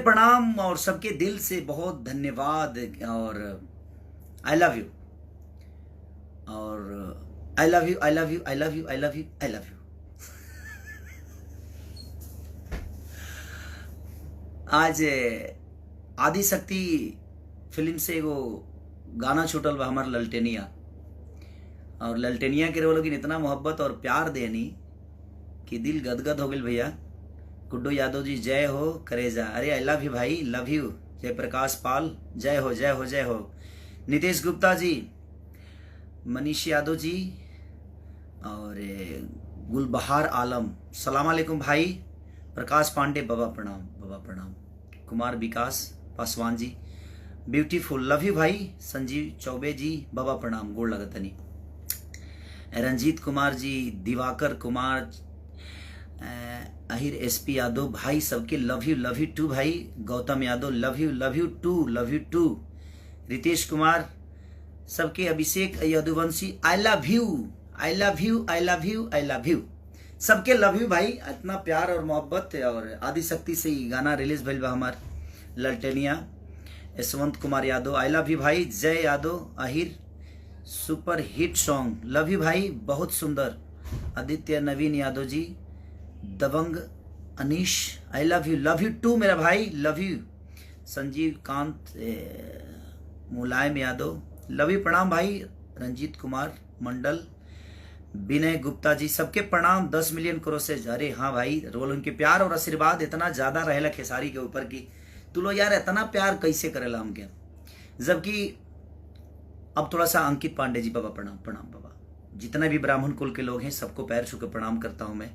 प्रणाम और सबके दिल से बहुत धन्यवाद और आई लव यू और आई love you I love you I love you I love you I love you. आज आदिशक्ति फिल्म से एगो गाना छूटल बा हमार ललटेनिया, और ललटेनिया के लोग इतना मोहब्बत और प्यार देनी कि दिल गदगद हो गई। भैया गुड्डू यादव जी जय हो करेजा, अरे आई लव यू भाई, लव यू। जय प्रकाश पाल जय हो जय हो जय हो। नितेश गुप्ता जी, मनीष यादव जी और गुलबहार आलम सलाम अलैकुम भाई। प्रकाश पांडे बाबा प्रणाम, बाबा प्रणाम। कुमार विकास Paswan ji beautiful love you भाई। संजीव चौबे जी बाबा प्रणाम, गोड़ लगतनी। रंजीत कुमार जी, दिवाकर कुमार, अहिर एसपी यादव भाई सबके लव यू टू भाई। Gautam Yadav love you too, love you too. Ritesh Kumar सबके, Abhishek Yaduvanshi I love you I love you I love you I love you, सबके लव यू भाई। इतना प्यार और मोहब्बत। और आदिशक्ति से ही गाना रिलीज भइल बा हमार Lalteniya. Yashwant Kumar Yadav I love you भाई। Jai Yadav Ahir super hit song love you भाई, बहुत सुंदर। आदित्य नवीन यादव जी, दबंग Anish I love you too मेरा भाई, लव यू। संजीव कांत मुलायम यादव लव यू प्रणाम भाई। रंजीत कुमार मंडल, विनय गुप्ता जी सबके प्रणाम। 10 मिलियन करोड़ से, अरे हाँ भाई, रोल उनके प्यार और आशीर्वाद इतना ज्यादा रहेला खेसारी के ऊपर की तू लो यार इतना प्यार कैसे करेला हमके। जबकि अब थोड़ा सा अंकित पांडे जी बाबा प्रणाम प्रणाम बाबा। जितना भी ब्राह्मण कुल के लोग हैं सबको पैर छू के प्रणाम करता हूँ मैं,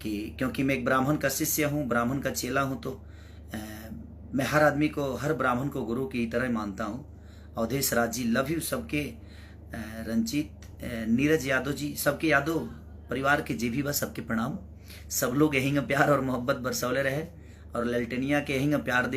कि क्योंकि मैं एक ब्राह्मण का शिष्य हूँ, ब्राह्मण का चेला हूँ, तो मैं हर आदमी को, हर ब्राह्मण को गुरु की तरह मानता हूँ। अवधेश राज जी लव यू सबके। रंजीत नीरज यादव जी सबके, यादव परिवार के जे भी बस सबके प्रणाम। सब लोग यहीं प्यार और मोहब्बत बरसौले रहे और ललटेनिया के यहीं प्यार दे